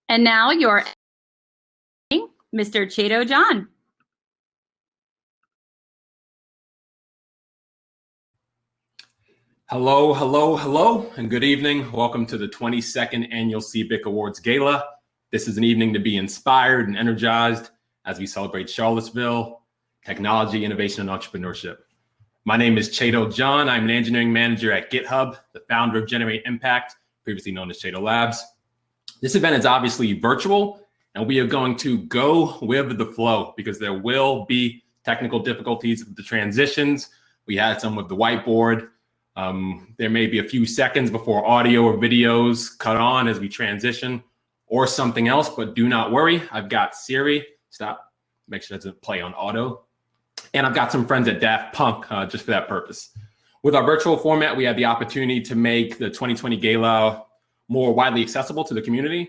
And now your Mr. Chato John. Hello, hello, hello, and good evening. Welcome to the 22nd Annual CBIC Awards Gala. This is an evening to be inspired and energized as we celebrate Charlottesville, technology, innovation, and entrepreneurship. My name is Chato John. I'm an engineering manager at GitHub, the founder of Generate Impact, previously known as Chato Labs. This event is obviously virtual, and we are going to go with the flow because there will be technical difficulties with the transitions. We had some with the whiteboard. There may be a few seconds before audio or videos cut on as we transition or something else, but do not worry. I've got Siri, stop, make sure it doesn't play on auto. And I've got some friends at Daft Punk just for that purpose. With our virtual format, we had the opportunity to make the 2020 Gala more widely accessible to the community.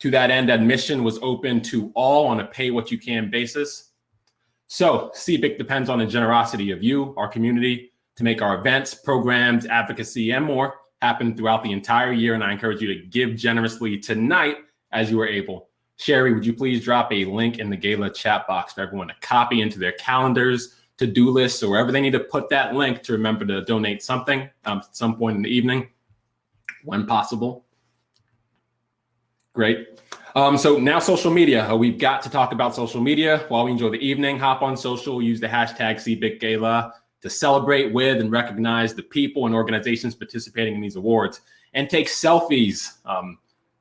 To that end, admission was open to all on a pay what you can basis. So CBIC depends on the generosity of you, our community, to make our events, programs, advocacy, and more happen throughout the entire year. And I encourage you to give generously tonight as you are able. Sherry, would you please drop a link in the Gala chat box for everyone to copy into their calendars, to-do lists, or wherever they need to put that link to remember to donate something at some point in the evening, when possible. Great. So now social media. We've got to talk about social media. While we enjoy the evening, hop on social, use the hashtag CBIC Gala to celebrate with and recognize the people and organizations participating in these awards, and take selfies.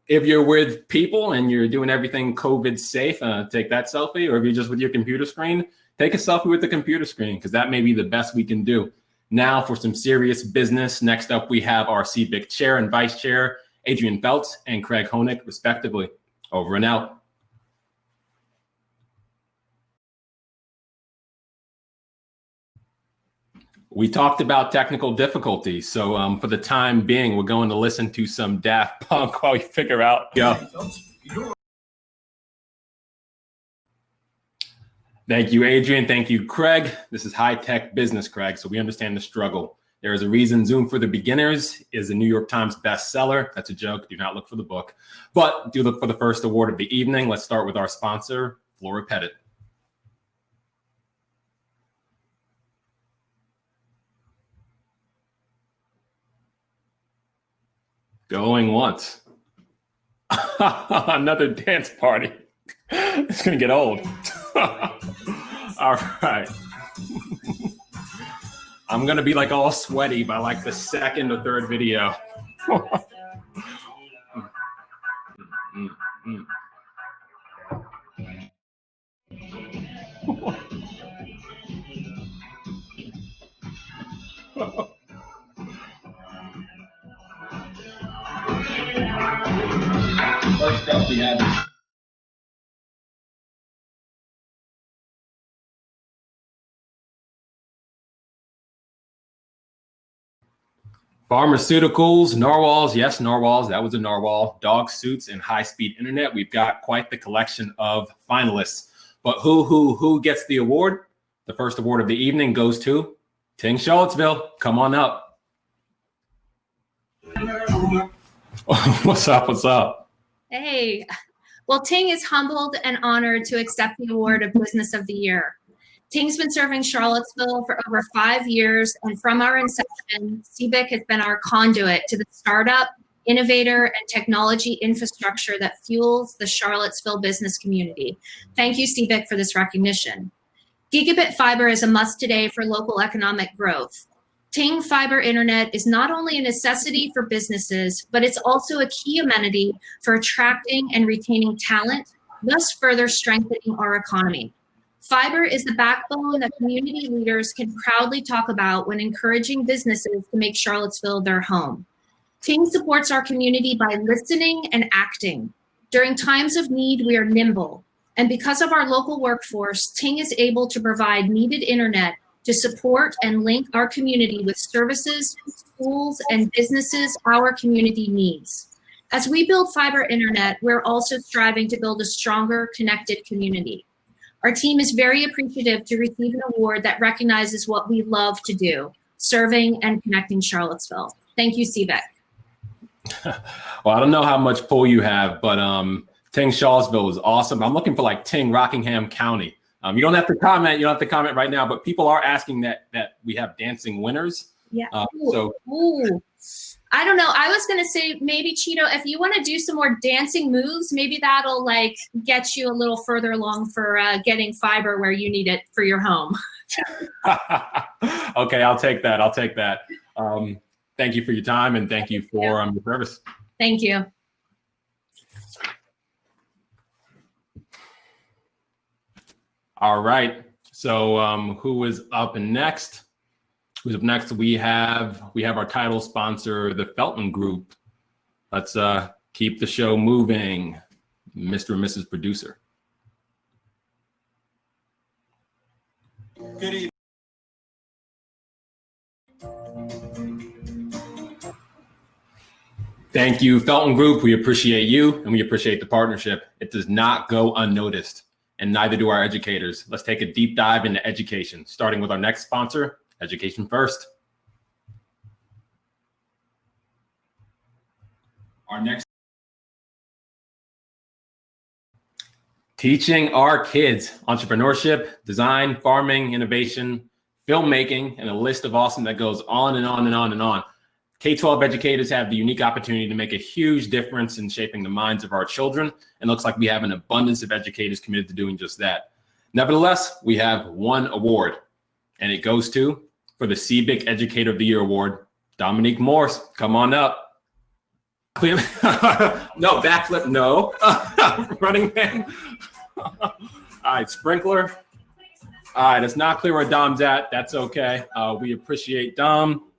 If you're with people and you're doing everything COVID safe, take that selfie, or if you're just with your computer screen, take a selfie with the computer screen, because that may be the best we can do. Now for some serious business. Next up, we have our CBIC chair and vice chair, Adrian Feltz and Craig Honig, respectively. Over and out. We talked about technical difficulties, so for the time being, we're going to listen to some Daft Punk while we figure out. Yeah. Thank you, Adrian. Thank you, Craig. This is high-tech business, Craig, so we understand the struggle. There is a reason Zoom for the Beginners is a New York Times bestseller. That's a joke. Do not look for the book. But do look for the first award of the evening. Let's start with our sponsor, Flora Pettit. Going once. Another dance party. It's going to get old. All right. I'm going to be like all sweaty by like the second or third video. First up, we have pharmaceuticals, narwhals. Yes, narwhals. That was a narwhal. Dog suits and high-speed internet. We've got quite the collection of finalists. But who gets the award? The first award of the evening goes to Ting Charlottesville. Come on up. What's up? What's up? Hey. Well, Ting is humbled and honored to accept the award of Business of the Year. Ting's been serving Charlottesville for over 5 years, and from our inception, CBIC has been our conduit to the startup, innovator, and technology infrastructure that fuels the Charlottesville business community. Thank you, CBIC, for this recognition. Gigabit fiber is a must today for local economic growth. Ting Fiber Internet is not only a necessity for businesses, but it's also a key amenity for attracting and retaining talent, thus further strengthening our economy. Fiber is the backbone that community leaders can proudly talk about when encouraging businesses to make Charlottesville their home. Ting supports our community by listening and acting. During times of need, we are nimble. And because of our local workforce, Ting is able to provide needed internet to support and link our community with services, schools, and businesses our community needs. As we build fiber internet, we're also striving to build a stronger, connected community. Our team is very appreciative to receive an award that recognizes what we love to do, serving and connecting Charlottesville. Thank you, CBIC. Well, I don't know how much pull you have, but Ting Charlottesville was awesome. I'm looking for like Ting Rockingham County. You don't have to comment. You don't have to comment right now, but people are asking that we have dancing winners. Yeah. Ooh. I don't know. I was gonna say maybe Cheeto, if you want to do some more dancing moves, maybe that'll like get you a little further along for getting fiber where you need it for your home. Okay, I'll take that. I'll take that. Thank you for your time and thank you for your service. Thank you. All right. So who is up next? Who's up next? We have our title sponsor, the Felton Group. Let's keep the show moving, Mr. and Mrs. Producer. Good evening. Thank you, Felton Group. We appreciate you and we appreciate the partnership. It does not go unnoticed, and neither do our educators. Let's take a deep dive into education, starting with our next sponsor, Education First. Our next, teaching our kids entrepreneurship, design, farming, innovation, filmmaking, and a list of awesome that goes on and on and on and on. K-12 educators have the unique opportunity to make a huge difference in shaping the minds of our children, and looks like we have an abundance of educators committed to doing just that. Nevertheless, we have one award, and it goes to, for the CBIC Educator of the Year Award, Dominique Morse. Come on up. No, backflip, no. Running man. All right, sprinkler. All right, it's not clear where Dom's at. That's okay. We appreciate Dom.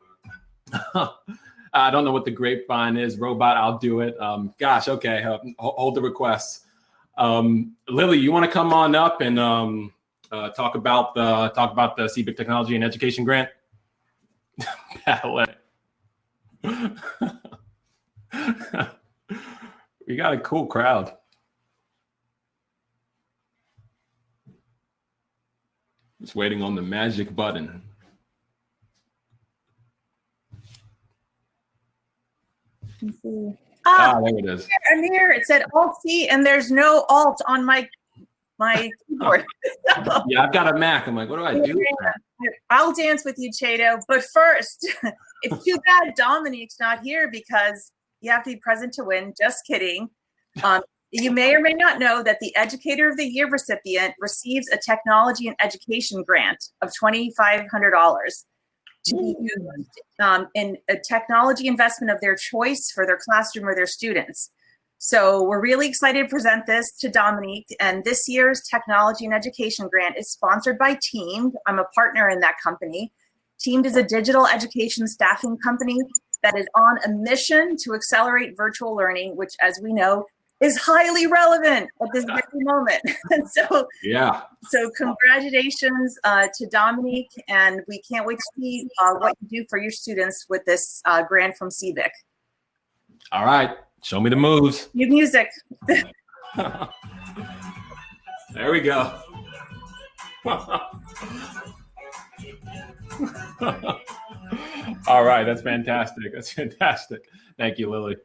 I don't know what the grapevine is. Robot, I'll do it. Gosh, okay. Hold the requests. Lily, you want to come on up and talk about the CBIC Technology and Education Grant? We got a cool crowd. Just waiting on the magic button. There it is. I'm here. It said Alt-C, and there's no Alt on my keyboard. Yeah, I've got a Mac. I'm like, what do I do? I'll dance with you, Chato. But first, it's too bad Dominique's not here because you have to be present to win. Just kidding. You may or may not know that the Educator of the Year recipient receives a technology and education grant of $2,500 to be used in a technology investment of their choice for their classroom or their students. So we're really excited to present this to Dominique, and this year's Technology and Education Grant is sponsored by Teamed. I'm a partner in that company. Teamed is a digital education staffing company that is on a mission to accelerate virtual learning, which, as we know, is highly relevant at this very moment. And so, yeah. So congratulations to Dominique, and we can't wait to see what you do for your students with this grant from CBIC. All right, show me the moves. New music. There we go. All right, that's fantastic. That's fantastic. Thank you, Lily.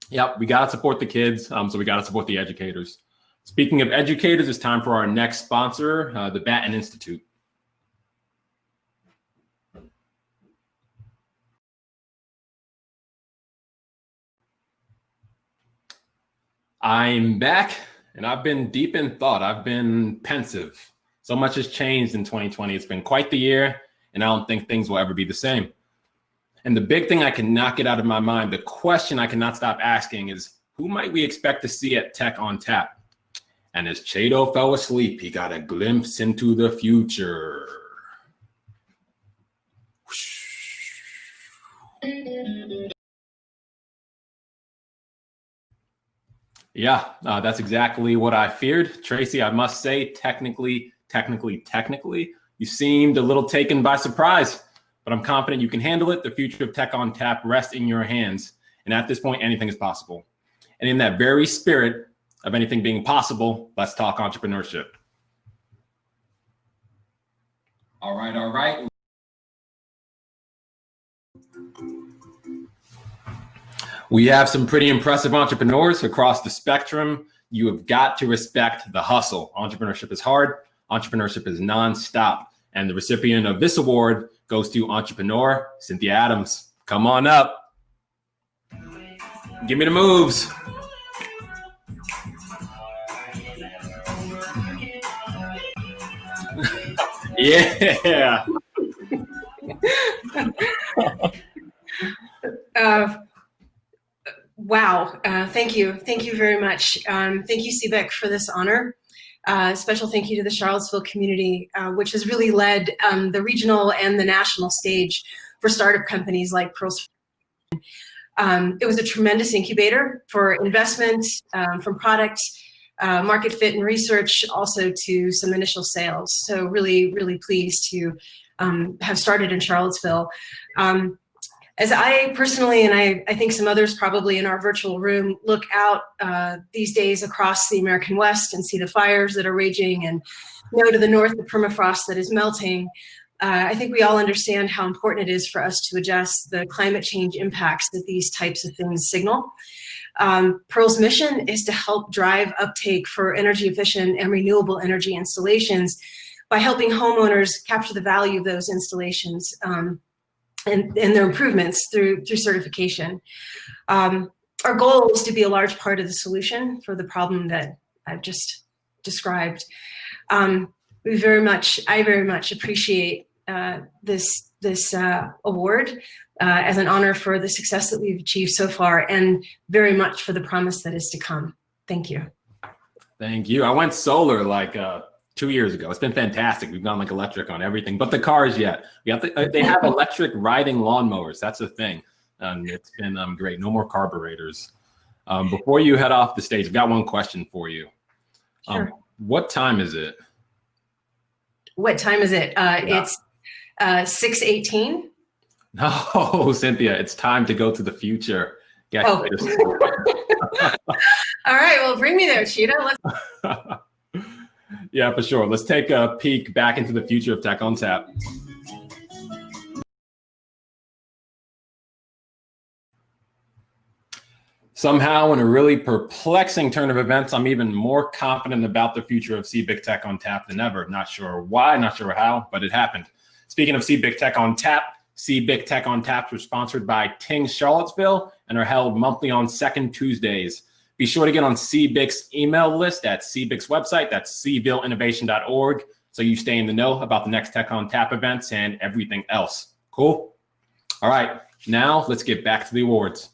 Yep, we got to support the kids, so we got to support the educators. Speaking of educators, it's time for our next sponsor, the Batten Institute. I'm back, and I've been deep in thought. I've been pensive. So much has changed in 2020. It's been quite the year, and I don't think things will ever be the same. And the big thing I cannot get out of my mind, the question I cannot stop asking is, who might we expect to see at Tech on Tap? And as Chato fell asleep, he got a glimpse into the future. Yeah, that's exactly what I feared. Tracy, I must say, technically, you seemed a little taken by surprise. But I'm confident you can handle it. The future of Tech on Tap rests in your hands. And at this point, anything is possible. And in that very spirit of anything being possible, let's talk entrepreneurship. All right. We have some pretty impressive entrepreneurs across the spectrum. You have got to respect the hustle. Entrepreneurship is hard. Entrepreneurship is nonstop. And the recipient of this award goes to entrepreneur Cynthia Adams. Come on up. Give me the moves. Yeah. Wow. Thank you. Thank you very much. Thank you, CBIC, for this honor. Special thank you to the Charlottesville community, which has really led the regional and the national stage for startup companies like Pearls. It was a tremendous incubator for investment, from product, market fit and research, also to some initial sales. So really, really pleased to have started in Charlottesville. As I personally, and I think some others probably in our virtual room, look out these days across the American West and see the fires that are raging and know to the north the permafrost that is melting, I think we all understand how important it is for us to address the climate change impacts that these types of things signal. Pearl's mission is to help drive uptake for energy efficient and renewable energy installations by helping homeowners capture the value of those installations and their improvements through certification. Our goal is to be a large part of the solution for the problem that I've just described. I very much appreciate this award as an honor for the success that we've achieved so far, and very much for the promise that is to come. Thank you. Thank you. I went solar like 2 years ago. It's been fantastic. We've gone like electric on everything, but the cars yet. We have to, they have electric riding lawnmowers. That's the thing. It's been great. No more carburetors. Before you head off the stage, I've got one question for you. Sure. What time is it? What time is it? Yeah. It's 6:18. No, Cynthia, it's time to go to the future. Get All right, well, bring me there, Cheetah. Let's Yeah, for sure. Let's take a peek back into the future of Tech on Tap. Somehow, in a really perplexing turn of events, I'm even more confident about the future of CBIC Tech on Tap than ever. Not sure why, not sure how, but it happened. Speaking of CBIC Tech on Tap, CBIC Tech on Taps were sponsored by Ting Charlottesville and are held monthly on second Tuesdays. Be sure to get on CBIC's email list at CBIC's website, that's cvilleinnovation.org, so you stay in the know about the next Tech on Tap events and everything else. Cool? All right, now let's get back to the awards.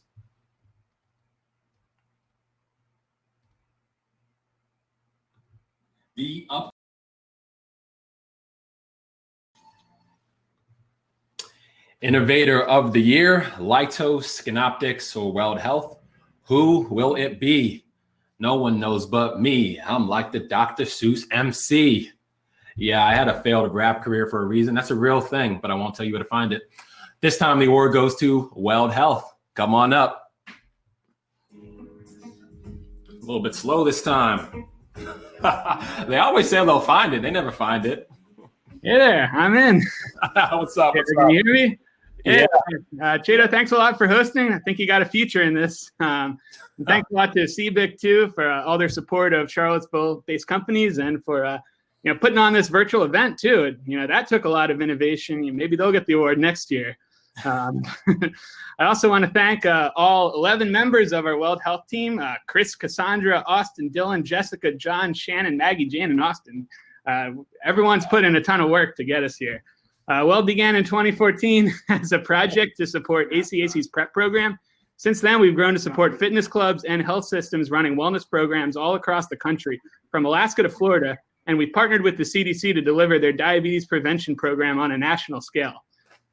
Innovator of the Year, Lightos, Skinoptics, or Weld Health. Who will it be? No one knows but me. I'm like the Dr. Seuss MC. Yeah, I had a failed rap career for a reason. That's a real thing, but I won't tell you where to find it. This time the award goes to Weld Health. Come on up. A little bit slow this time. They always say they'll find it. They never find it. Hey there, I'm in. What's up? Can you hear me? Yeah. Cheetah, thanks a lot for hosting. I think you got a future in this. And thanks a lot to CBIC too for all their support of Charlottesville-based companies and for putting on this virtual event too. That took a lot of innovation. Maybe they'll get the award next year. I also want to thank all 11 members of our Weld Health team: Chris, Cassandra, Austin, Dylan, Jessica, John, Shannon, Maggie, Jane, and Austin. Everyone's put in a ton of work to get us here. Weld began in 2014 as a project to support ACAC's PrEP program. Since then, we've grown to support fitness clubs and health systems running wellness programs all across the country, from Alaska to Florida, and we've partnered with the CDC to deliver their diabetes prevention program on a national scale.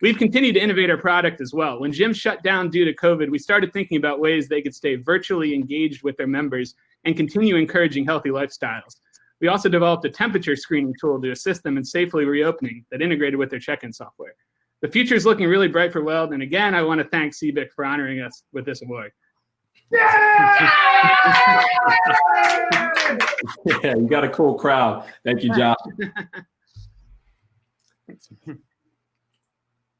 We've continued to innovate our product as well. When gyms shut down due to COVID, we started thinking about ways they could stay virtually engaged with their members and continue encouraging healthy lifestyles. We also developed a temperature screening tool to assist them in safely reopening that integrated with their check-in software. The future is looking really bright for Weld, and again, I want to thank CBIC for honoring us with this award. Yeah, you got a cool crowd. Thank you, Josh.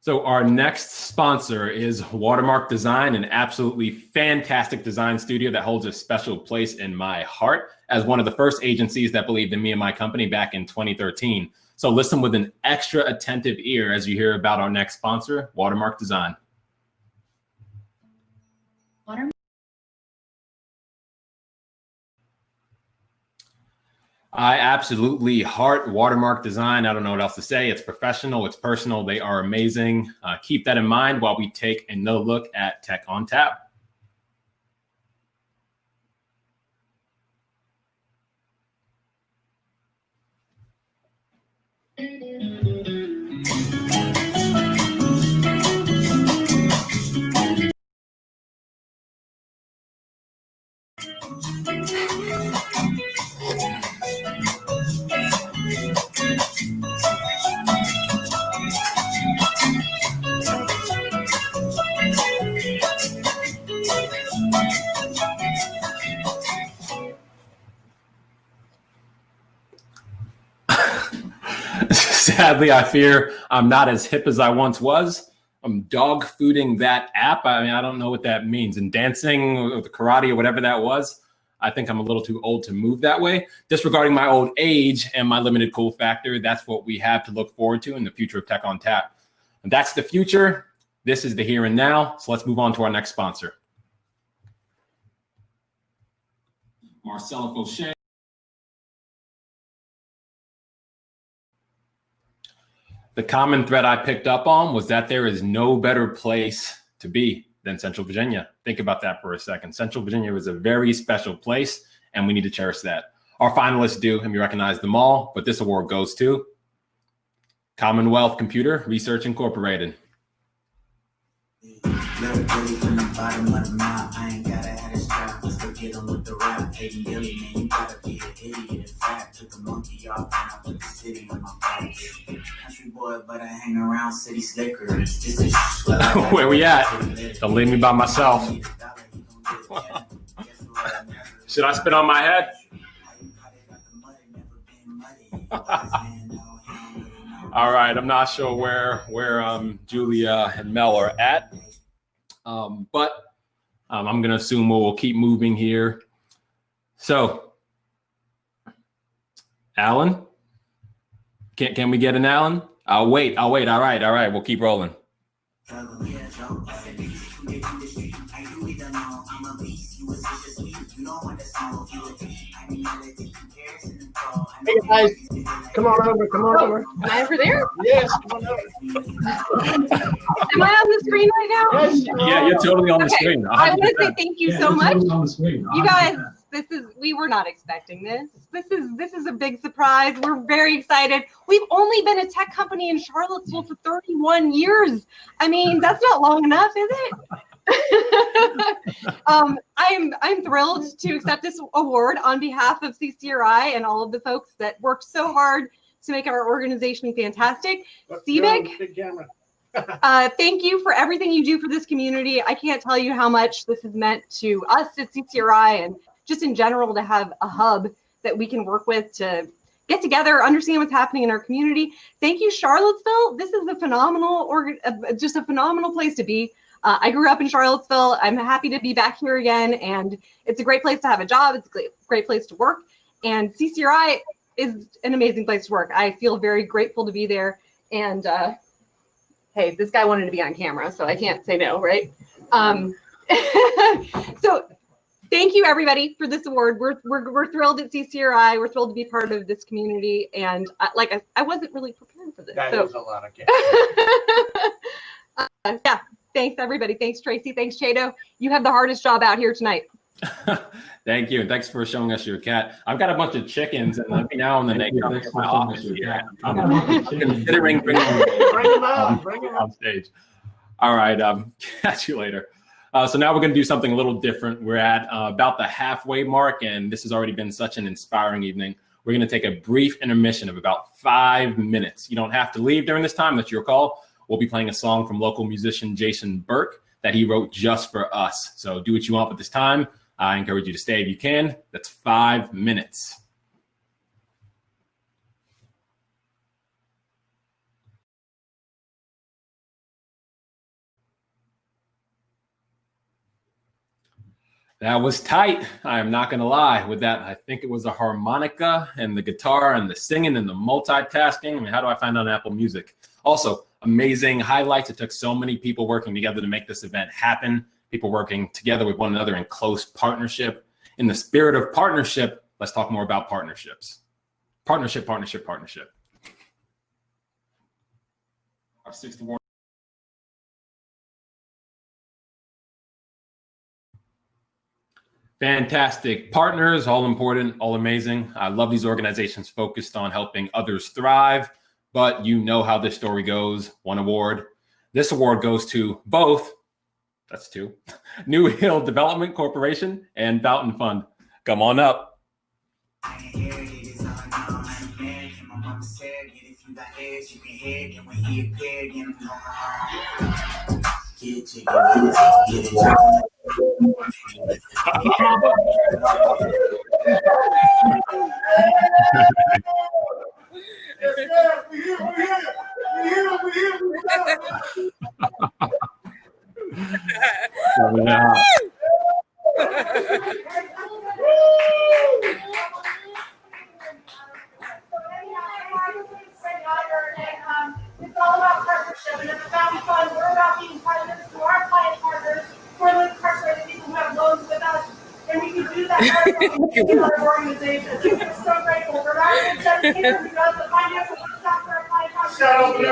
So So our next sponsor is Watermark Design, an absolutely fantastic design studio that holds a special place in my heart as one of the first agencies that believed in me and my company back in 2013. So listen with an extra attentive ear as you hear about our next sponsor, Watermark Design. I absolutely heart Watermark Design. I don't know what else to say. It's professional, it's personal. They are amazing. Keep that in mind while we take another look at Tech on Tap. Sadly, I fear I'm not as hip as I once was. I'm dog fooding that app. I mean, I don't know what that means. And dancing or the karate or whatever that was, I think I'm a little too old to move that way. Disregarding my old age and my limited cool factor, that's what we have to look forward to in the future of Tech on Tap. And that's the future. This is the here and now. So let's move on to our next sponsor. Marcella Fauché. The common thread I picked up on was that there is no better place to be than Central Virginia. Think about that for a second. Central Virginia is a very special place, and we need to cherish that. Our finalists do, and we recognize them all, but this award goes to Commonwealth Computer Research Incorporated. Where we at? Don't leave me by myself. Should I spit on my head? All right, I'm not sure where Julia and Mel are at, but I'm gonna assume we'll keep moving here. So, Alan, can we get an Alan? I'll wait. All right, we'll keep rolling. Hey guys, come on over. Am I over there? Yes, come on over. Am I on the screen right now? Yes, Yeah, you're totally on the Okay. screen. I want to say thank you so much. On the screen. You guys, we were not expecting this. This is a big surprise. We're very excited. We've only been a tech company in Charlottesville for 31 years. I mean, that's not long enough, is it? I'm thrilled to accept this award on behalf of CCRI and all of the folks that worked so hard to make our organization fantastic. CBIC, Big camera. thank you for everything you do for this community. I can't tell you how much this has meant to us at CCRI and just in general to have a hub that we can work with to get together, understand what's happening in our community. Thank you, Charlottesville. This is a phenomenal, just a phenomenal place to be. I grew up in Charlottesville. I'm happy to be back here again, and it's a great place to have a job. It's a great place to work, and CCRI is an amazing place to work. I feel very grateful to be there, and hey, this guy wanted to be on camera, so I can't say no, right? So thank you, everybody, for this award. We're thrilled at CCRI. We're thrilled to be part of this community, and I wasn't really prepared for this. That so. was a lot of camera. Yeah. Thanks, everybody. Thanks, Tracy. Thanks, Chato. You have the hardest job out here tonight. Thank you. And thanks for showing us your cat. I've got a bunch of chickens, and every now and then they come to my office here. I'm considering bringing them on stage. All right. Catch you later. So now we're going to do something a little different. We're at about the halfway mark, and this has already been such an inspiring evening. We're going to take a brief intermission of about 5 minutes. You don't have to leave during this time. That's your call. We'll be playing a song from local musician Jason Burke that he wrote just for us. So do what you want with this time. I encourage you to stay if you can. That's 5 minutes. That was tight. I am not going to lie with that. I think it was a harmonica and the guitar and the singing and the multitasking. I mean, how do I find out on Apple Music? Also, amazing highlights. It took so many people working together to make this event happen. People working together with one another in close partnership. In the spirit of partnership, let's talk more about partnerships. Partnership, partnership, partnership. Our 61. Fantastic partners, all important, all amazing. I love these organizations focused on helping others thrive, but you know how this story goes. One award. This award goes to both, that's two, New Hill Development Corporation and Fountain Fund. Come on up. Yeah. It's all about partnership, and at the Fountain Fund, we're about being partners to our client partners who are the incarcerated people who have loans with us, and we can do that in our organization. So we're so grateful for that. And Jeff here, who does the financial workshop for our client partners. And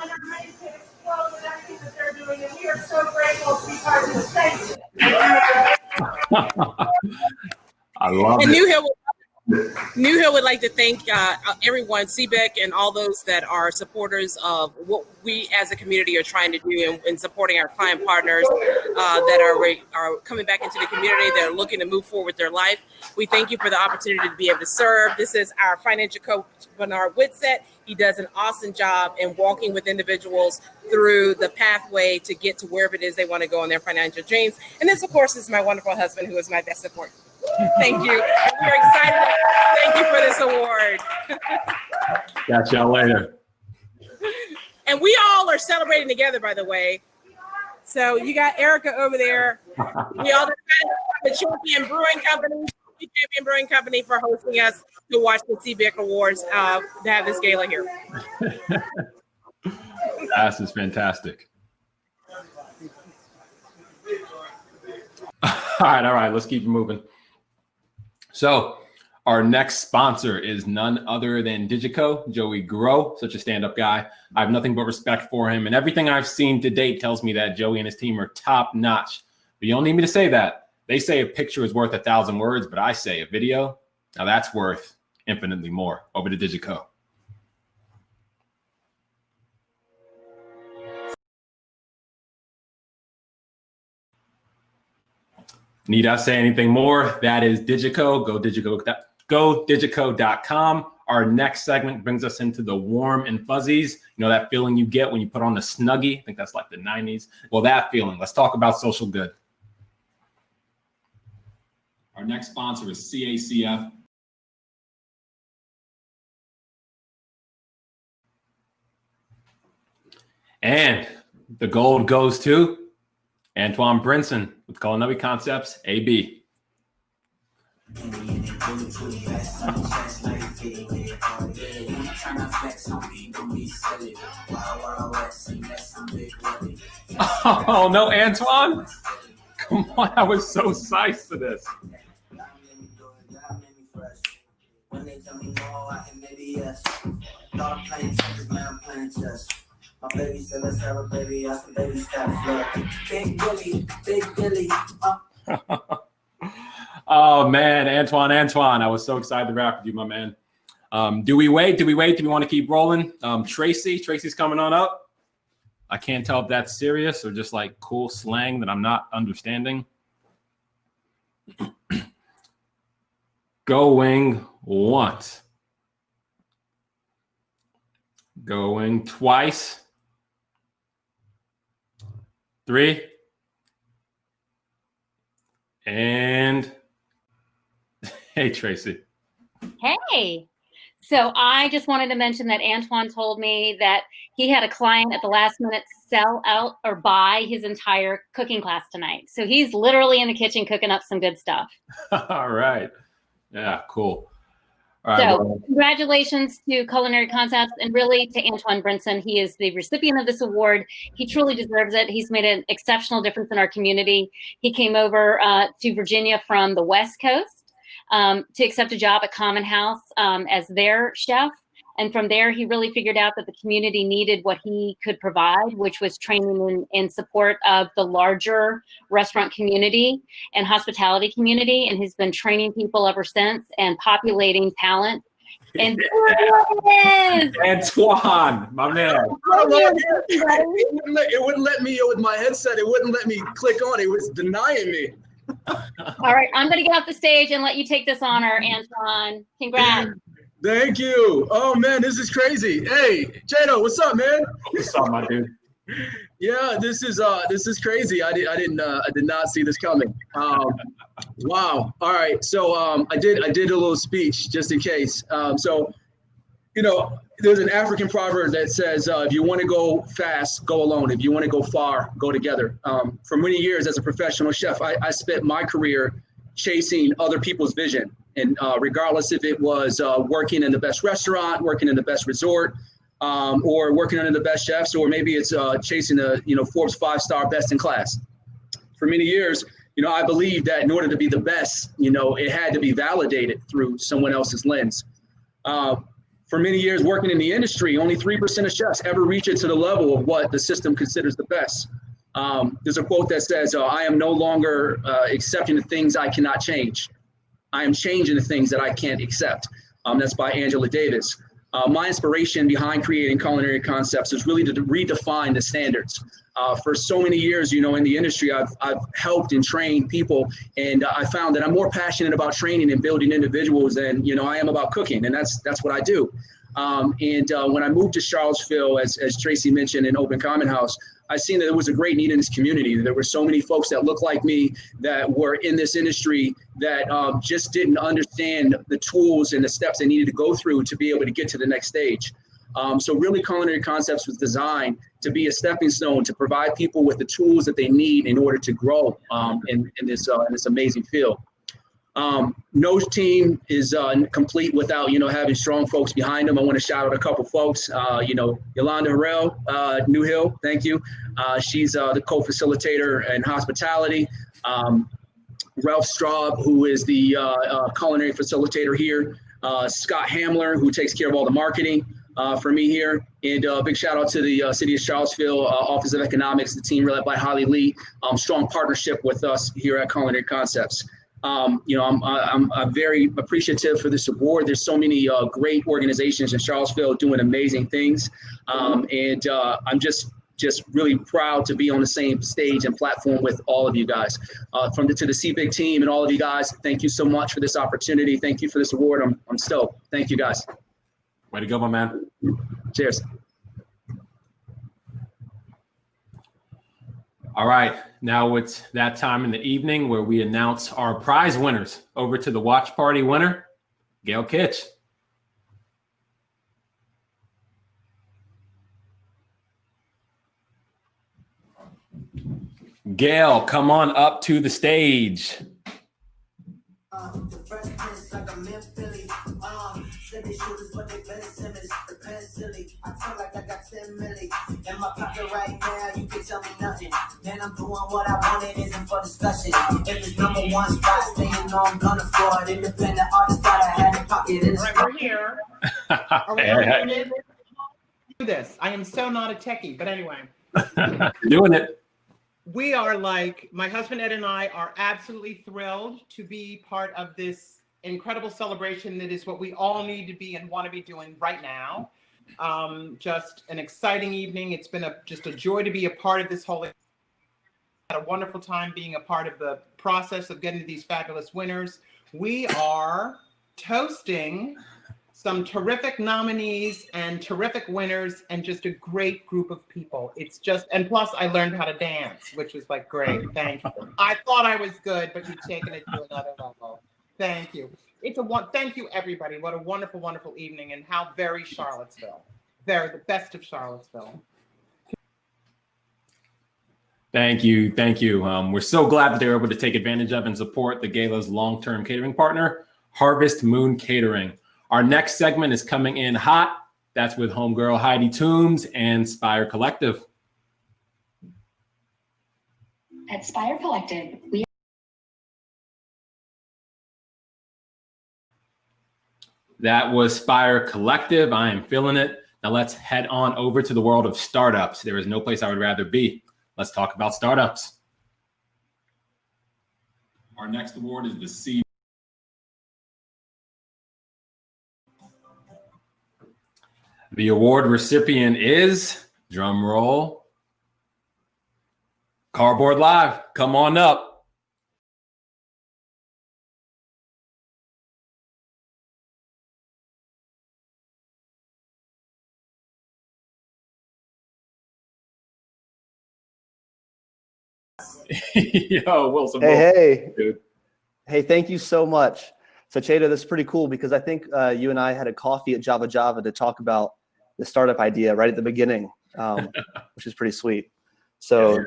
are ready to explode with everything that they're doing, and we are so grateful to be part of this. Thank you. I love And it. New Hill would like to thank everyone, CBIC, and all those that are supporters of what we as a community are trying to do in supporting our client partners that are coming back into the community. They're looking to move forward their life. We thank you for the opportunity to be able to serve. This is our financial coach, Bernard Whitsett. He does an awesome job in walking with individuals through the pathway to get to wherever it is they want to go in their financial dreams. And this, of course, is my wonderful husband, who is my best support. Thank you. We're excited. Thank you for this award. Catch y'all later. And we all are celebrating together, by the way. So you got Erica over there. We all the Champion Brewing Company for hosting us to watch the CBIC Awards to have this gala here. This is fantastic. All right. Let's keep moving. So our next sponsor is none other than Digico, Joey Grow, such a stand-up guy. I have nothing but respect for him, and everything I've seen to date tells me that Joey and his team are top-notch. But you don't need me to say that. They say a picture is worth 1,000 words, but I say a video, now that's worth infinitely more. Over to Digico. Need I say anything more? That is Digico. Go Digico.com. Our next segment brings us into the warm and fuzzies. You know that feeling you get when you put on the Snuggie? I think that's like the 90s. Well, that feeling. Let's talk about social good. Our next sponsor is CACF. And the gold goes to Antoine Brinson with Culinary Concepts AB. Oh no, Antoine! Come on, I was so psyched for this. My baby said, let's have a baby. I said, baby, stop. Big Billy. Oh man, Antoine, I was so excited to rap with you, my man. Do we wait? Do we want to keep rolling? Tracy's coming on up. I can't tell if that's serious or just like cool slang that I'm not understanding. Going once. Going twice. 3. And hey, Tracy. Hey, So I just wanted to mention that Antoine told me that he had a client at the last minute sell out or buy his entire cooking class tonight. So he's literally in the kitchen cooking up some good stuff. All right. Yeah, cool. All right. So Well, congratulations to Culinary Concepts and really to Antoine Brinson. He is the recipient of this award. He truly deserves it. He's made an exceptional difference in our community. He came over to Virginia from the West Coast to accept a job at Common House as their chef. And from there, he really figured out that the community needed what he could provide, which was training in support of the larger restaurant community and hospitality community. And he's been training people ever since and populating talent. And there it is! Antoine, my man. It wouldn't let me with my headset. It wouldn't let me click on. It was denying me. All right, I'm going to get off the stage and let you take this honor, Antoine. Congrats. Thank you. Oh man, this is crazy. Hey, Jado, what's up, man? What's up, my dude? Yeah, this is crazy. I did not see this coming. Wow. All right. So I did a little speech just in case. So, you know, there's an African proverb that says, if you want to go fast, go alone. If you want to go far, go together. For many years as a professional chef, I spent my career chasing other people's vision. And regardless if it was working in the best restaurant, working in the best resort, or working under the best chefs, or maybe it's chasing the Forbes 5-star best in class. For many years, I believed that in order to be the best, it had to be validated through someone else's lens. For many years working in the industry, only 3% of chefs ever reach it to the level of what the system considers the best. There's a quote that says, I am no longer accepting the things I cannot change. I am changing the things that I can't accept. That's by Angela Davis. My inspiration behind creating Culinary Concepts is really to redefine the standards. For so many years, in the industry, I've helped and trained people, and I found that I'm more passionate about training and building individuals than I am about cooking, and that's what I do. When I moved to Charlottesville, as Tracy mentioned, in Open Common House, I seen that there was a great need in this community. There were so many folks that looked like me that were in this industry that just didn't understand the tools and the steps they needed to go through to be able to get to the next stage. So really, Culinary Concepts was designed to be a stepping stone to provide people with the tools that they need in order to grow in this amazing field. No team is complete without, having strong folks behind them. I want to shout out a couple folks, Yolanda Harrell, New Hill, thank you. She's the co-facilitator in hospitality. Ralph Straub, who is the culinary facilitator here. Scott Hamler, who takes care of all the marketing for me here. And big shout out to the City of Charlottesville Office of Economics, the team led by Holly Lee. Strong partnership with us here at Culinary Concepts. I'm very appreciative for this award. There's so many great organizations in Charlottesville doing amazing things. And I'm just really proud to be on the same stage and platform with all of you guys. To the CBIC team and all of you guys, thank you so much for this opportunity. Thank you for this award. I'm stoked. Thank you guys. Way to go, my man. Cheers. All right, now it's that time in the evening where we announce our prize winners. Over to the watch party winner, Gail Kitch. Gail, come on up to the stage. I feel like I got 10 milli in my pocket right now. You can tell me nothing. Then I'm doing what I wanted, isn't for discussion. If it's number one spot, then you know I'm gonna for it. Independent artist that I had in pocket. In Right, we're here. Are we doing it? Do this. I am so not a techie, but anyway. You're doing it. We are my husband Ed and I are absolutely thrilled to be part of this incredible celebration that is what we all need to be and want to be doing right now. Just an exciting evening. It's been just a joy to be a part of this whole. Had a wonderful time being a part of the process of getting to these fabulous winners. We are toasting some terrific nominees and terrific winners and just a great group of people. It's just, and plus I learned how to dance, which was great. Thank you. I thought I was good, but you've taken it to another level. Thank you. Thank you, everybody. What a wonderful, wonderful evening, and how very Charlottesville. Very the best of Charlottesville. Thank you. Thank you. We're so glad that they were able to take advantage of and support the Gala's long-term catering partner, Harvest Moon Catering. Our next segment is coming in hot. That's with homegirl Heidi Toombs and Spire Collective. At Spire Collective, That was Spire Collective. I am feeling it. Now let's head on over to the world of startups. There is no place I would rather be. Let's talk about startups. Our next award is the C. The award recipient is, drum roll, Cardboard Live. Come on up. Yo, Wilson. Hey, dude. Hey, thank you so much. So Cheda, this is pretty cool because I think you and I had a coffee at Java to talk about the startup idea right at the beginning, which is pretty sweet. So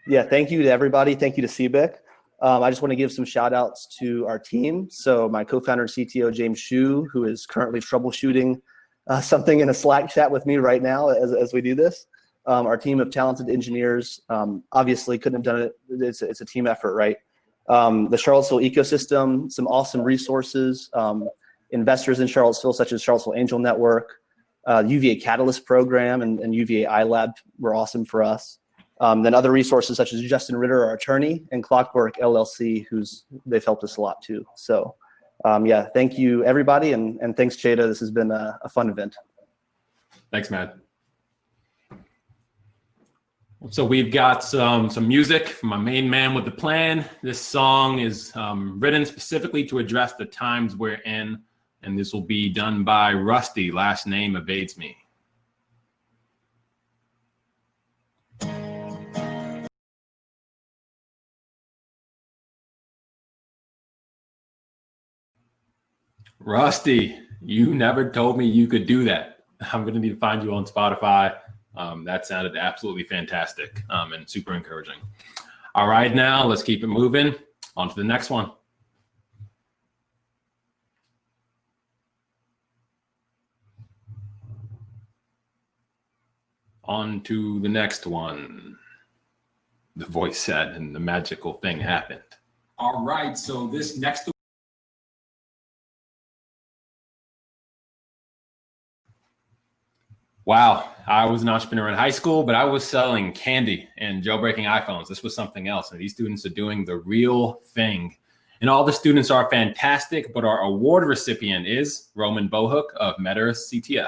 yeah, thank you to everybody. Thank you to CBIC. I just want to give some shout outs to our team. So my co-founder and CTO, James Shu, who is currently troubleshooting something in a Slack chat with me right now as we do this. Our team of talented engineers obviously couldn't have done it. It's a team effort, right? The Charlottesville ecosystem, some awesome resources, investors in Charlottesville, such as Charlottesville Angel Network, UVA Catalyst Program, and UVA iLab were awesome for us. Then other resources such as Justin Ritter, our attorney, and Clockwork LLC, they've helped us a lot too. So yeah, thank you everybody, and thanks Cheda. This has been a fun event. Thanks, Matt. So we've got some music from my main man with the plan. This song is written specifically to address the times we're in, and this will be done by Rusty. Last name evades me. Rusty, you never told me you could do that. I'm going to need to find you on Spotify. That sounded absolutely fantastic and super encouraging. All right, now let's keep it moving. On to the next one. On to the next one. The voice said, and the magical thing happened. All right, so this next Wow, I was an entrepreneur in high school, but I was selling candy and jailbreaking iPhones. This was something else, and these students are doing the real thing. And all the students are fantastic, but our award recipient is Roman Bohook of Meta CTF.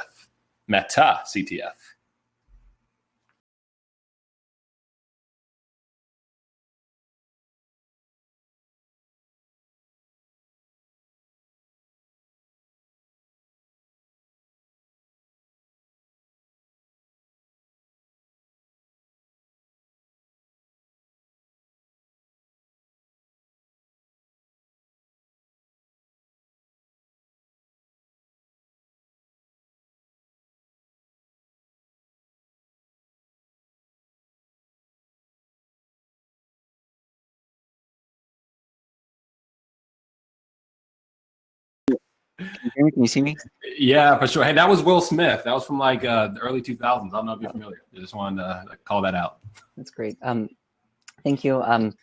Can you see me? Yeah, for sure. Hey, that was Will Smith. That was from like the early 2000s. I don't know if you're familiar. I just wanted to call that out. That's great. Thank you. I'm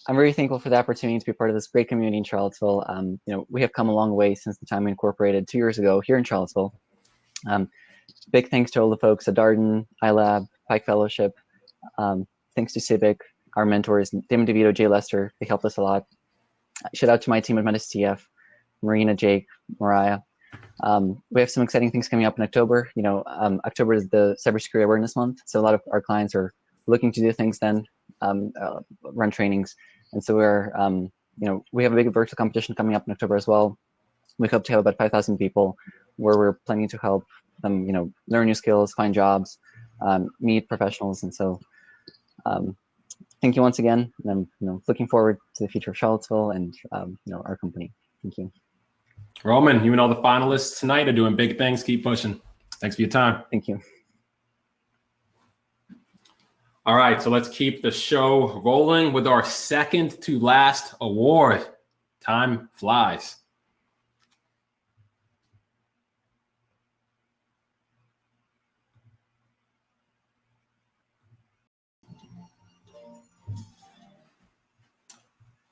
very thankful for the opportunity to be part of this great community in Charlottesville. We have come a long way since the time we incorporated 2 years ago here in Charlottesville. Big thanks to all the folks at Darden, iLab, Pike Fellowship. Thanks to CBIC, our mentors, Damon DeVito, Jay Lester. They helped us a lot. Shout out to my team at Meta CTF, Marina, Jake, Mariah. We have some exciting things coming up in October. October is the Cybersecurity Awareness Month, so a lot of our clients are looking to do things then, run trainings, and so we have a big virtual competition coming up in October as well. We hope to have about 5,000 people, where we're planning to help them, learn new skills, find jobs, meet professionals, and so thank you once again. And I'm looking forward to the future of Charlottesville and our company. Thank you. Roman, you and all the finalists tonight are doing big things. Keep pushing. Thanks for your time. Thank you. All right, so let's keep the show rolling with our second to last award. Time flies.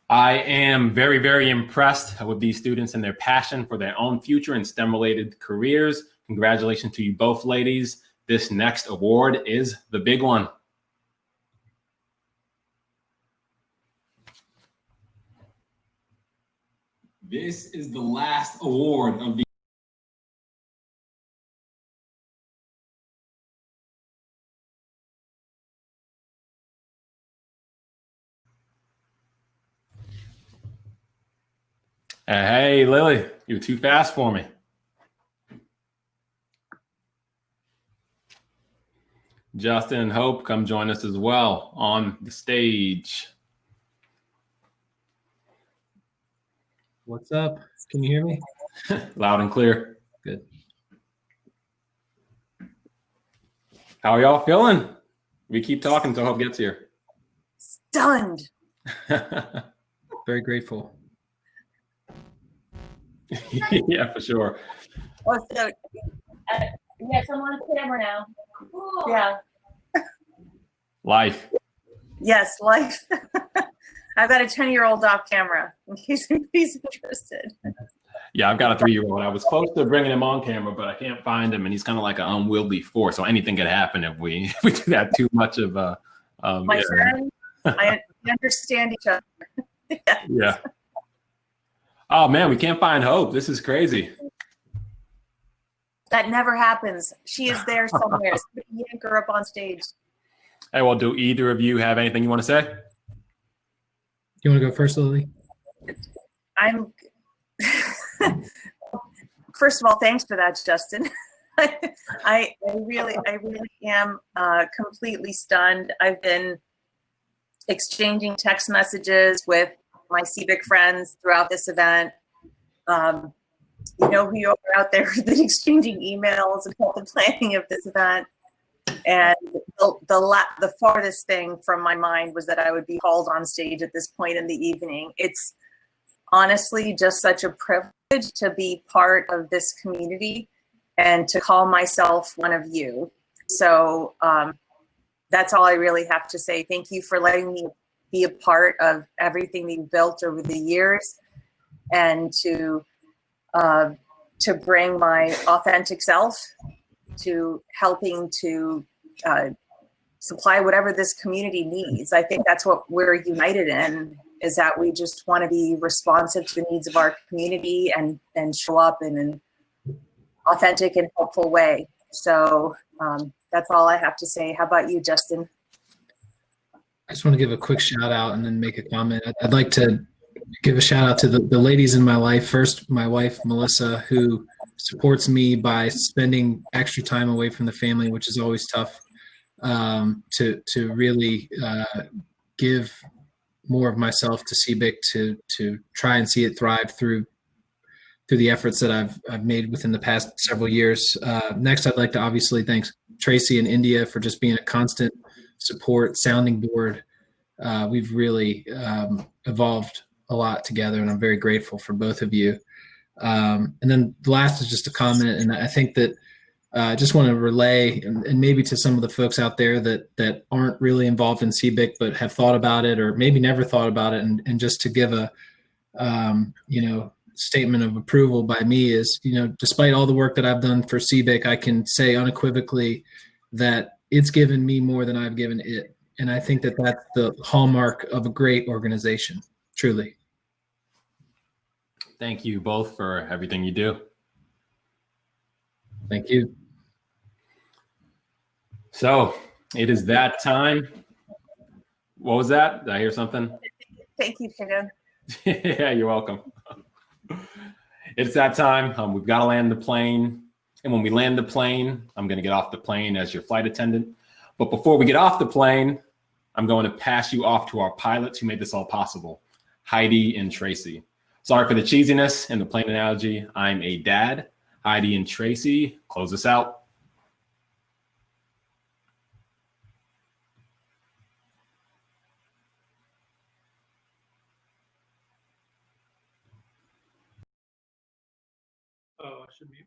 I am very, very impressed with these students and their passion for their own future and STEM-related careers. Congratulations to you both, ladies. This next award is the big one. This is the last award of the Hey, Lily, you're too fast for me. Justin and Hope, come join us as well on the stage. What's up? Can you hear me? Loud and clear. Good. How are y'all feeling? We keep talking until Hope gets here. Stunned. Very grateful. Yeah, for sure. Oh, so, yes, I'm on camera now. Yeah. Life. Yes, life. I've got a 10-year-old off camera in case anybody's interested. Yeah, I've got a 3-year-old. I was close to bringing him on camera, but I can't find him, and he's kind of like an unwieldy force. So anything could happen if we do that too much of a. My friend, I understand each other. Yes. Yeah. Oh man, we can't find Hope. This is crazy. That never happens. She is there somewhere. Yank her up on stage. Hey, well, do either of you have anything you want to say? You want to go first, Lily? I'm. First of all, thanks for that, Justin. I really am completely stunned. I've been exchanging text messages with my CBIC friends throughout this event. You know who you are out there who've been exchanging emails about the planning of this event. And the farthest thing from my mind was that I would be called on stage at this point in the evening. It's honestly just such a privilege to be part of this community and to call myself one of you. So that's all I really have to say. Thank you for letting me be a part of everything that you've built over the years, and to bring my authentic self to helping to supply whatever this community needs. I think that's what we're united in, is that we just want to be responsive to the needs of our community and show up in an authentic and helpful way. So that's all I have to say. How about you, Justin? I just want to give a quick shout out and then make a comment. I'd like to give a shout out to the ladies in my life. First, my wife, Melissa, who supports me by spending extra time away from the family, which is always tough, to really give more of myself to CBIC to try and see it thrive through the efforts that I've made within the past several years. Next, I'd like to obviously thank Tracy and India for just being a constant support, sounding board. We've really evolved a lot together, and I'm very grateful for both of you. And then the last is just a comment, and I think that I just want to relay, and maybe to some of the folks out there that aren't really involved in CBIC but have thought about it, or maybe never thought about it, and just to give a statement of approval by me is, despite all the work that I've done for CBIC, I can say unequivocally that it's given me more than I've given it. And I think that that's the hallmark of a great organization, truly. Thank you both for everything you do. Thank you. So it is that time. What was that? Did I hear something? Thank you, Shannon. Yeah, you're welcome. It's that time. We've got to land the plane. And when we land the plane, I'm going to get off the plane as your flight attendant. But before we get off the plane, I'm going to pass you off to our pilots who made this all possible, Heidi and Tracy. Sorry for the cheesiness and the plain analogy. I'm a dad. Heidi and Tracy, close us out. Oh, I should be.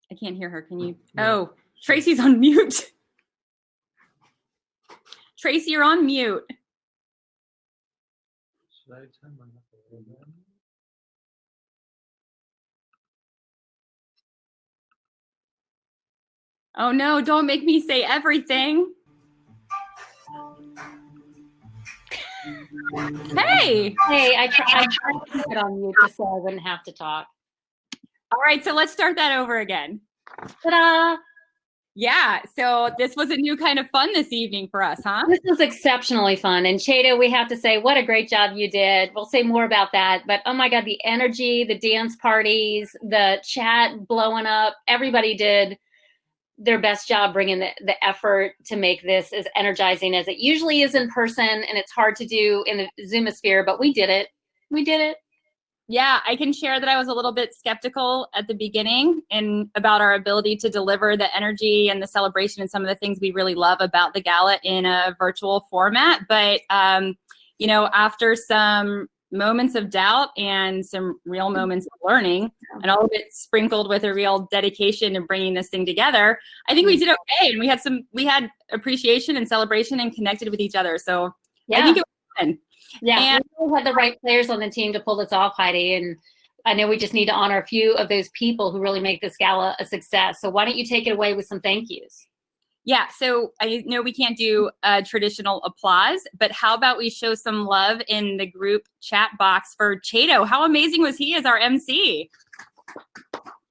I can't hear her. Can you? No. Oh, Tracy's on mute. Tracy, you're on mute. Should I turn my mic on? Oh no, don't make me say everything. Hey! Hey, I tried to keep it on mute just so I wouldn't have to talk. All right, so let's start that over again. Ta-da! Yeah, so this was a new kind of fun this evening for us, huh? This was exceptionally fun. And Cheda, we have to say, what a great job you did. We'll say more about that. But oh my God, the energy, the dance parties, the chat blowing up, everybody did their best job bringing the effort to make this as energizing as it usually is in person. And it's hard to do in the Zoomosphere, but we did it. We did it. Yeah, I can share that I was a little bit skeptical at the beginning and about our ability to deliver the energy and the celebration and some of the things we really love about the gala in a virtual format. But, you know, after some moments of doubt and some real moments of learning and all of it sprinkled with a real dedication in bringing this thing together, I think we did okay. And we had appreciation and celebration and connected with each other. So yeah. I think it was fun. Yeah, and we had the right players on the team to pull this off, Heidi. And I know we just need to honor a few of those people who really make this gala a success. So why don't you take it away with some thank yous? Yeah, so I know we can't do traditional applause, but how about we show some love in the group chat box for Chado? How amazing was he as our MC?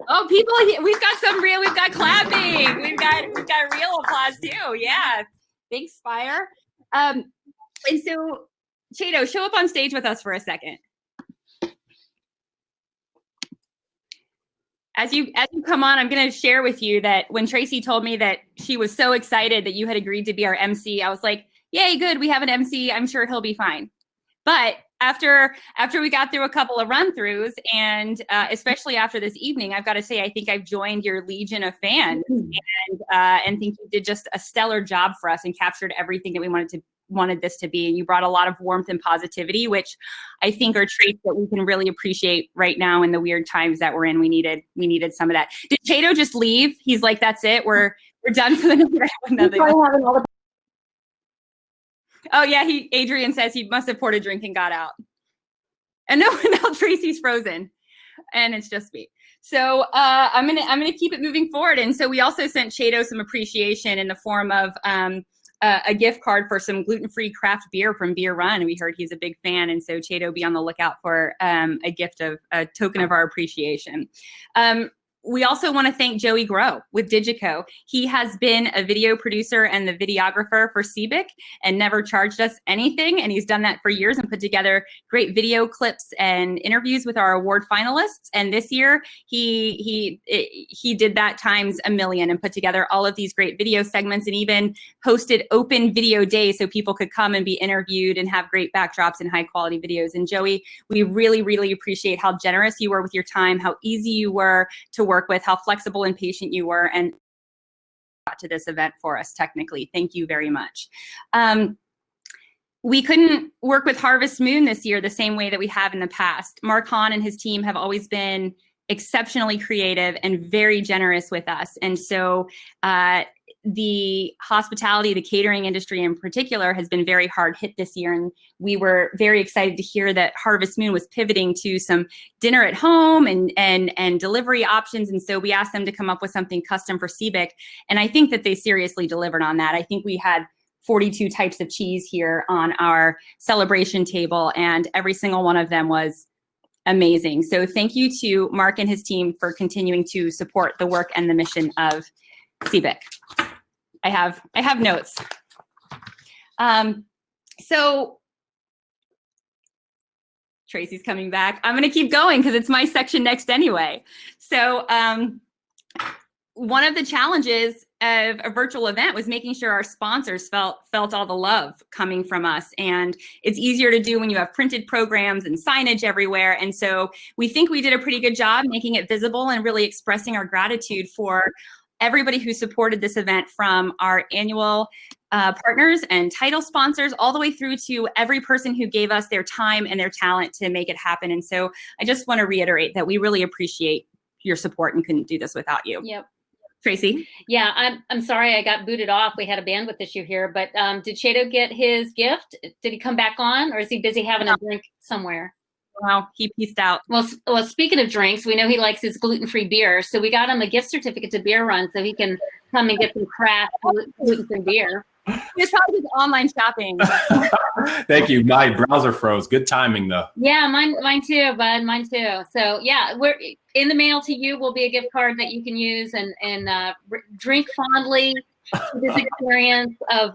Oh, people, we've got clapping. We've got real applause too. Yeah, thanks, Spire. And so, Chado, show up on stage with us for a second. As you come on, I'm going to share with you that when Tracy told me that she was so excited that you had agreed to be our MC, I was like, yay, good, we have an MC. I'm sure he'll be fine. But after we got through a couple of run-throughs, and especially after this evening, I've got to say, I think I've joined your legion of fans, and think you did just a stellar job for us and captured everything that we wanted this to be. And you brought a lot of warmth and positivity, which I think are traits that we can really appreciate right now in the weird times that we're in. We needed some of that. Did Chado just leave? He's like, that's it. We're done for the night. Oh yeah, Adrian says he must have poured a drink and got out. And no, now Tracy's frozen, and it's just me. So I'm gonna keep it moving forward. And so we also sent Chado some appreciation in the form of a gift card for some gluten-free craft beer from Beer Run. We heard he's a big fan, and so Chado, be on the lookout for a token of our appreciation. We also want to thank Joey Groh with Digico. He has been a video producer and the videographer for CBIC and never charged us anything. And he's done that for years and put together great video clips and interviews with our award finalists. And this year he did that times a million and put together all of these great video segments and even hosted open video days so people could come and be interviewed and have great backdrops and high quality videos. And Joey, we really, really appreciate how generous you were with your time, how easy you were to work with, how flexible and patient you were, and got to this event for us technically. Thank you very much. We couldn't work with Harvest Moon this year the same way that we have in the past. Mark Hahn and his team have always been exceptionally creative and very generous with us. And so the hospitality, the catering industry in particular, has been very hard hit this year. And we were very excited to hear that Harvest Moon was pivoting to some dinner at home and delivery options. And so we asked them to come up with something custom for CBIC. And I think that they seriously delivered on that. I think we had 42 types of cheese here on our celebration table, and every single one of them was amazing. So thank you to Mark and his team for continuing to support the work and the mission of CBIC. I have notes. So Tracy's coming back. I'm going to keep going because it's my section next anyway. So one of the challenges of a virtual event was making sure our sponsors felt all the love coming from us. And it's easier to do when you have printed programs and signage everywhere. And so we think we did a pretty good job making it visible and really expressing our gratitude for everybody who supported this event, from our annual partners and title sponsors all the way through to every person who gave us their time and their talent to make it happen. And so I just want to reiterate that we really appreciate your support and couldn't do this without you. Yep. Tracy? Yeah, I'm sorry I got booted off. We had a bandwidth issue here, but did Chato get his gift? Did he come back on, or is he busy having a drink somewhere? Well, he pieced out. Well, speaking of drinks, we know he likes his gluten-free beer, so we got him a gift certificate to Beer Run so he can come and get some craft gluten-free beer. It's probably just online shopping. Thank you. My browser froze. Good timing, though. Yeah, mine too, bud. Mine too. So yeah, we're in the mail to you. Will be a gift card that you can use and drink fondly to this experience of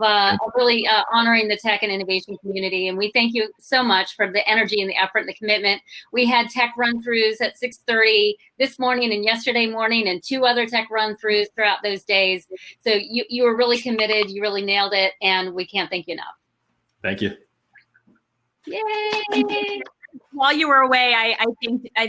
really honoring the tech and innovation community. And we thank you so much for the energy and the effort and the commitment. We had tech run-throughs at 6:30 this morning and yesterday morning, and 2 other tech run-throughs throughout those days. So you were really committed. You really nailed it, and we can't thank you enough. Thank you. Yay! While you were away, I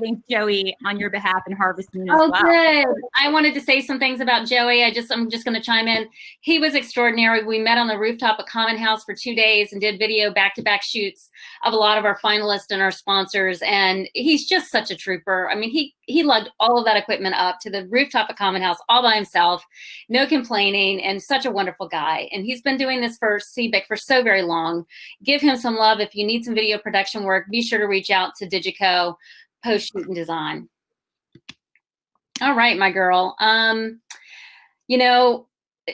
think Joey on your behalf and Harvest Moon as well. Good. I wanted to say some things about Joey. I'm just going to chime in. He was extraordinary. We met on the rooftop at Common House for 2 days and did video back-to-back shoots of a lot of our finalists and our sponsors. And he's just such a trooper. I mean, he lugged all of that equipment up to the rooftop at Common House all by himself, no complaining, and such a wonderful guy. And he's been doing this for CBIC for so very long. Give him some love. If you need some video production work, be sure to reach out to Digico, post shoot and design. All right, my girl. You know,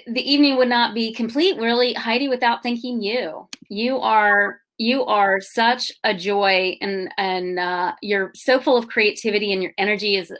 the evening would not be complete, really, Heidi, without thanking you. You are such a joy, and you're so full of creativity, and your energy is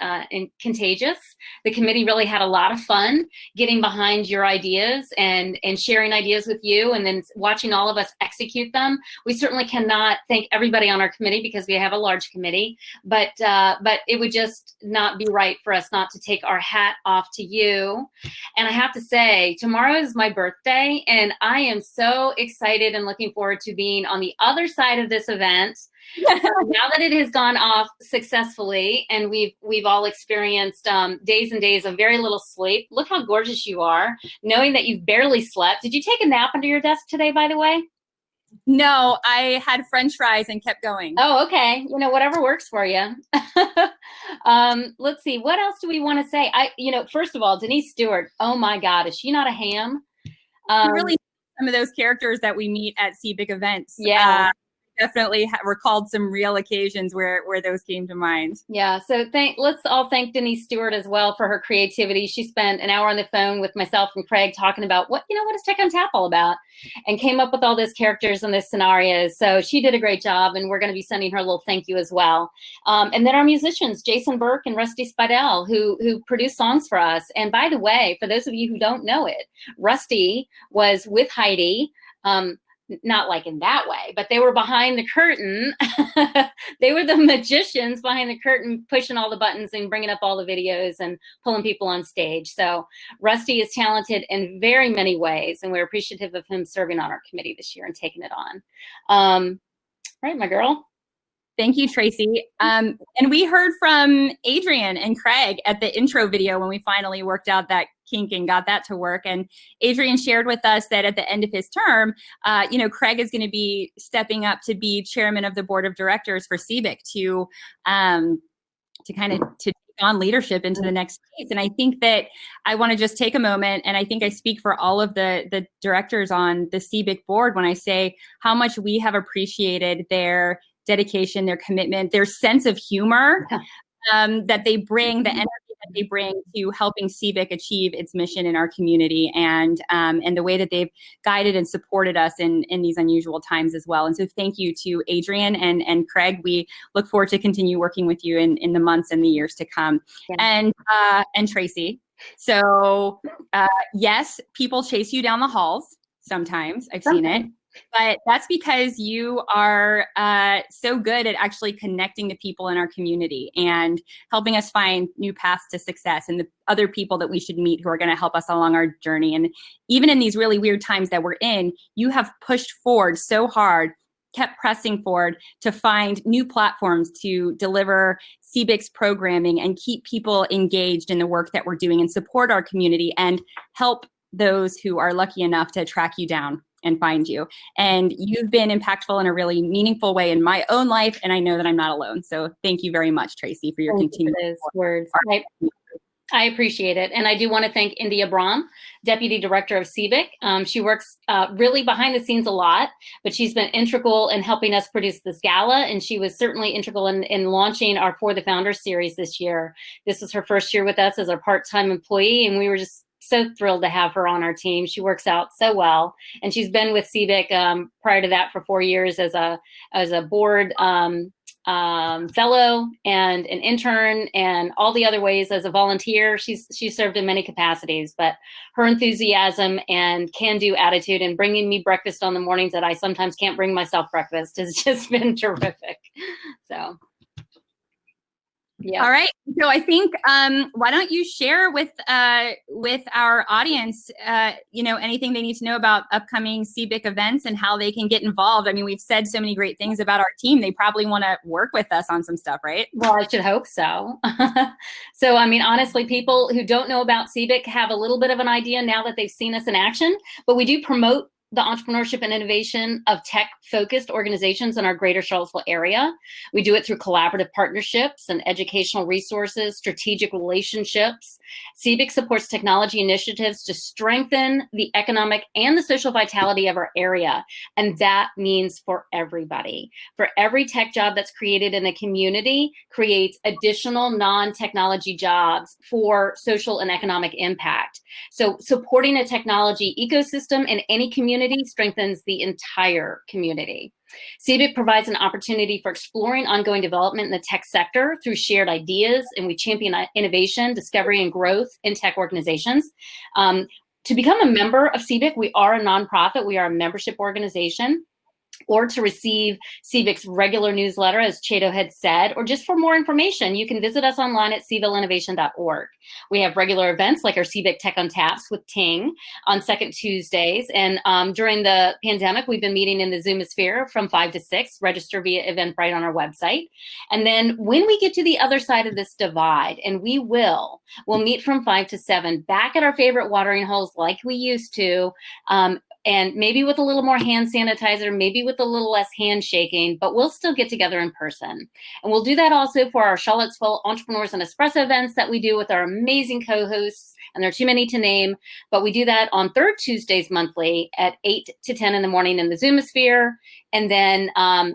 contagious. The committee really had a lot of fun getting behind your ideas and sharing ideas with you, and then watching all of us execute them. We certainly cannot thank everybody on our committee because we have a large committee, but it would just not be right for us not to take our hat off to you. And I have to say, tomorrow is my birthday, and I am so excited and looking forward to being on the other side of this event. Now that it has gone off successfully, and we've all experienced days and days of very little sleep. Look how gorgeous you are, knowing that you've barely slept. Did you take a nap under your desk today, by the way? No, I had French fries and kept going. Oh, okay. You know, whatever works for you. Let's see. What else do we want to say? First of all, Denise Stewart. Oh my God, is she not a ham? Really, some of those characters that we meet at CBIC events. Yeah. Definitely recalled some real occasions where those came to mind. Yeah, so let's all thank Denise Stewart as well for her creativity. She spent an hour on the phone with myself and Craig talking about what is Tech on Tap all about, and came up with all those characters and those scenarios. So she did a great job, and we're going to be sending her a little thank you as well. And then our musicians, Jason Burke and Rusty Spidell, who produced songs for us. And by the way, for those of you who don't know it, Rusty was with Heidi. Not like in that way, but they were behind the curtain. They were the magicians behind the curtain, pushing all the buttons and bringing up all the videos and pulling people on stage. So Rusty is talented in very many ways, and we're appreciative of him serving on our committee this year and taking it on. Right, my girl. Thank you, Tracy. And we heard from Adrian and Craig at the intro video when we finally worked out that kink and got that to work. And Adrian shared with us that at the end of his term, Craig is going to be stepping up to be chairman of the board of directors for CBIC to take on leadership into the next phase. And I think that I want to just take a moment, and I think I speak for all of the directors on the CBIC board when I say how much we have appreciated their dedication, their commitment, their sense of humor that they bring, the energy that they bring to helping CBIC achieve its mission in our community, and the way that they've guided and supported us in these unusual times as well. And so thank you to Adrian and Craig. We look forward to continue working with you in the months and the years to come. Yeah. And Tracy. So yes, people chase you down the halls sometimes. I've seen it. but that's because you are so good at actually connecting to people in our community and helping us find new paths to success and the other people that we should meet who are going to help us along our journey. And even in these really weird times that we're in, you have pushed forward so hard, kept pressing forward to find new platforms to deliver CBIC's programming and keep people engaged in the work that we're doing and support our community and help those who are lucky enough to track you down and find you. And you've been impactful in a really meaningful way in my own life, and I know that I'm not alone. So thank you very much, Tracy, for your continued words. I appreciate it. And I do want to thank India Brahm, Deputy Director of CBIC. She works really behind the scenes a lot, but she's been integral in helping us produce this gala. And she was certainly integral in launching our For the Founders series this year. This was her first year with us as a part-time employee, and we were just so thrilled to have her on our team. She works out so well, and she's been with CBIC prior to that for 4 years as a board fellow and an intern and all the other ways as a volunteer. She's served in many capacities, but her enthusiasm and can-do attitude and bringing me breakfast on the mornings that I sometimes can't bring myself breakfast has just been terrific. So. Yeah. All right. So I think why don't you share with our audience, anything they need to know about upcoming CBIC events and how they can get involved. I mean, we've said so many great things about our team. They probably want to work with us on some stuff, right? Well, I should hope so. So, I mean, honestly, people who don't know about CBIC have a little bit of an idea now that they've seen us in action, but we do promote the entrepreneurship and innovation of tech-focused organizations in our greater Charlottesville area. We do it through collaborative partnerships and educational resources, strategic relationships. CBIC supports technology initiatives to strengthen the economic and the social vitality of our area. And that means for everybody. For every tech job that's created in a community creates additional non-technology jobs for social and economic impact. So supporting a technology ecosystem in any community strengthens the entire community. CBIC provides an opportunity for exploring ongoing development in the tech sector through shared ideas, and we champion innovation, discovery, and growth in tech organizations. To become a member of CBIC, we are a nonprofit. We are a membership organization. Or to receive CBIC's regular newsletter, as Cheto had said, or just for more information, you can visit us online at cvilinnovation.org. We have regular events like our CBIC Tech on Taps with Ting on second Tuesdays. And during the pandemic, we've been meeting in the Zoomosphere from 5 to 6. Register via Eventbrite on our website. And then when we get to the other side of this divide, and we'll meet from 5 to 7 back at our favorite watering holes like we used to, and maybe with a little more hand sanitizer, maybe with a little less handshaking, but we'll still get together in person. And we'll do that also for our Charlottesville Entrepreneurs and Espresso events that we do with our amazing co-hosts, and there are too many to name, but we do that on third Tuesdays monthly at 8 to 10 in the morning in the Zoomosphere, and then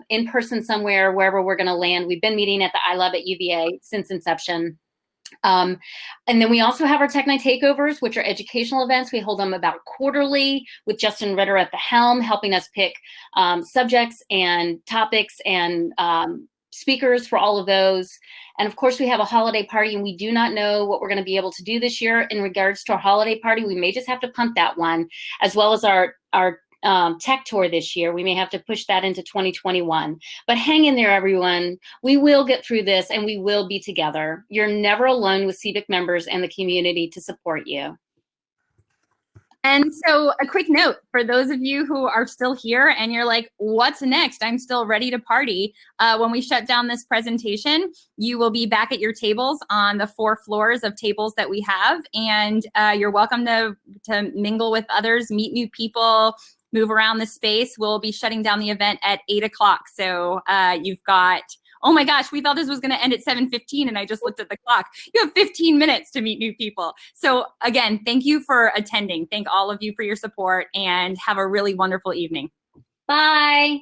in person somewhere, wherever we're gonna land. We've been meeting at the iLab at UVA since inception. And then we also have our Tech Night Takeovers, which are educational events. We hold them about quarterly with Justin Ritter at the helm, helping us pick subjects and topics and speakers for all of those. And of course, we have a holiday party, and we do not know what we're going to be able to do this year in regards to our holiday party. We may just have to punt that one, as well as our tech tour this year. We may have to push that into 2021, but hang in there, everyone. We will get through this, and we will be together. You're never alone with CBIC members and the community to support you. And so a quick note for those of you who are still here and you're like, what's next? I'm still ready to party. When we shut down this presentation, you will be back at your tables on the 4 floors of tables that we have. And you're welcome to mingle with others, meet new people, move around the space. We'll be shutting down the event at 8 o'clock. So you've got, oh my gosh, we thought this was going to end at 7:15 and I just looked at the clock. You have 15 minutes to meet new people. So again, thank you for attending. Thank all of you for your support, and have a really wonderful evening. Bye.